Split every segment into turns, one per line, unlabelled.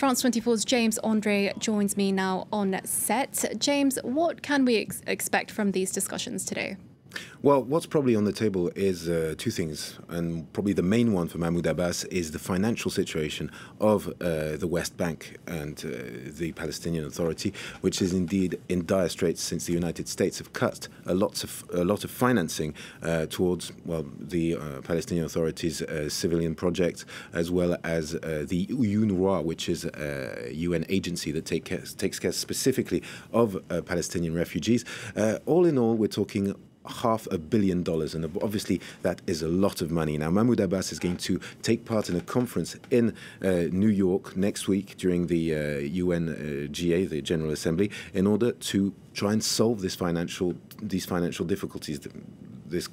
France 24's James Andre joins me now on set. James, what can we expect from these discussions today?
Well, what's probably on the table is two things, and probably the main one for Mahmoud Abbas is the financial situation of the West Bank and the Palestinian Authority, which is indeed in dire straits since the United States have cut a lot of financing towards, well, the Palestinian Authority's civilian project, as well as the UNRWA, which is a UN agency that takes care specifically of Palestinian refugees. All in all, we're talking $500 million, and obviously that is a lot of money. Now, Mahmoud Abbas is going to take part in a conference in New York next week during the UNGA, the General Assembly, in order to try and solve these financial difficulties. This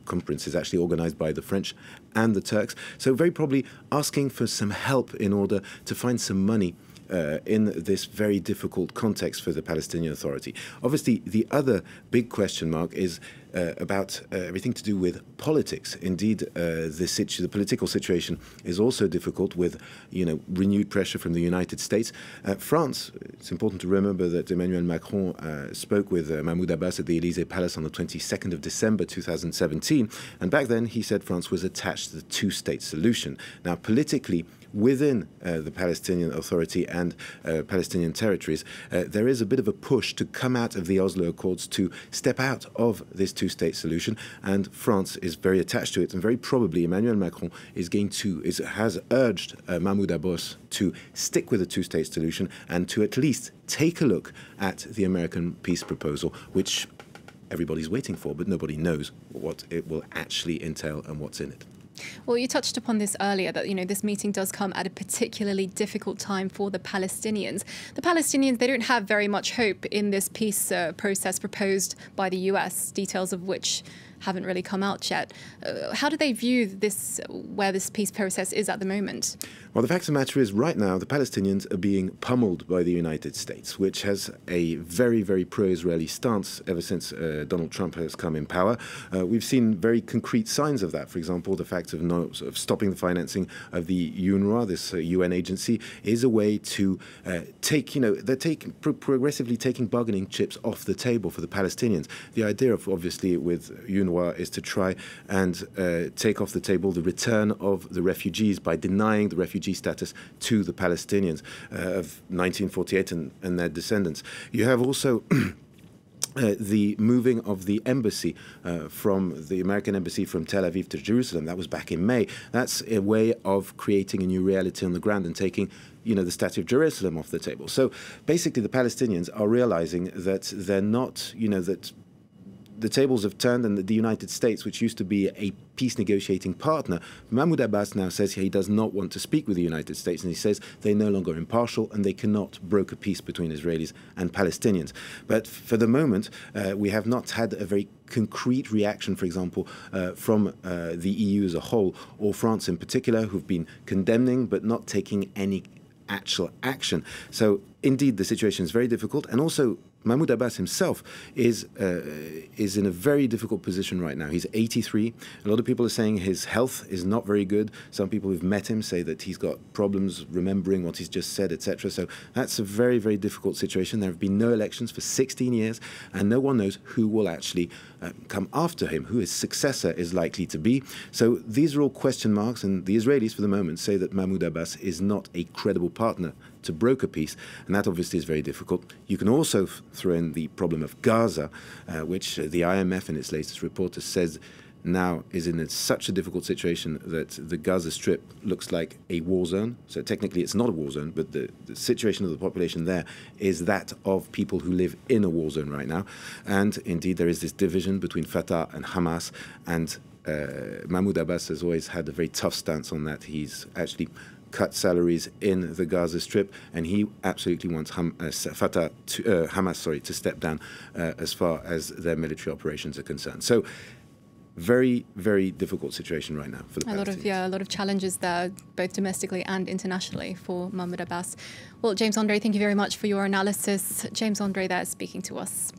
conference is actually organized by the French and the Turks, so very probably asking for some help in order to find some money in this very difficult context for the Palestinian Authority. Obviously, the other big question mark is about everything to do with politics. Indeed, the political situation is also difficult with, renewed pressure from the United States. France, it's important to remember that Emmanuel Macron spoke with Mahmoud Abbas at the Élysée Palace on the 22nd of December 2017, and back then he said France was attached to the two-state solution. Now, politically, within the Palestinian Authority and Palestinian territories, there is a bit of a push to come out of the Oslo Accords, to step out of this two-state solution, and France is very attached to it, and very probably Emmanuel Macron has urged Mahmoud Abbas to stick with the two-state solution and to at least take a look at the American peace proposal, which everybody's waiting for, but nobody knows what it will actually entail and what's in it.
Well, you touched upon this earlier, that, this meeting does come at a particularly difficult time for the Palestinians. The Palestinians, they don't have very much hope in this peace process proposed by the US, details of which haven't really come out yet. How do they view this, where this peace process is at the moment?
Well, the fact of the matter is, right now, the Palestinians are being pummeled by the United States, which has a very, very pro-Israeli stance ever since Donald Trump has come in power. We've seen very concrete signs of that. For example, the fact of stopping the financing of the UNRWA, this UN agency, is a way to they're progressively taking bargaining chips off the table for the Palestinians. The idea of, obviously, with UNRWA is to try and take off the table the return of the refugees by denying the refugee status to the Palestinians of 1948 and their descendants. You have also the moving of the embassy from the American embassy from Tel Aviv to Jerusalem. That was back in May. That's a way of creating a new reality on the ground and taking the Statue of Jerusalem off the table. So basically the Palestinians are realizing that they're not, that the tables have turned, and the United States, which used to be a peace negotiating partner, Mahmoud Abbas now says he does not want to speak with the United States, and he says they're no longer impartial and they cannot broker peace between Israelis and Palestinians. But for the moment, we have not had a very concrete reaction, for example, from the EU as a whole, or France in particular, who've been condemning but not taking any actual action. So indeed, the situation is very difficult, and also Mahmoud Abbas himself is in a very difficult position right now. He's 83. A lot of people are saying his health is not very good. Some people who've met him say that he's got problems remembering what he's just said, etc. So that's a very, very difficult situation. There have been no elections for 16 years, and no one knows who will actually come after him, who his successor is likely to be. So these are all question marks, and the Israelis, for the moment, say that Mahmoud Abbas is not a credible partner to broker peace, and that obviously is very difficult. You can also throw in the problem of Gaza, which the IMF in its latest report says now is in such a difficult situation that the Gaza Strip looks like a war zone. So technically it's not a war zone, but the situation of the population there is that of people who live in a war zone right now. And indeed there is this division between Fatah and Hamas, and Mahmoud Abbas has always had a very tough stance on that. He's actually cut salaries in the Gaza Strip, and he absolutely wants Hamas to step down as far as their military operations are concerned. So very, very difficult situation right now for the Palestinians.
A lot of challenges there, both domestically and internationally, for Mahmoud Abbas. Well, James Andre, thank you very much for your analysis. James Andre there speaking to us.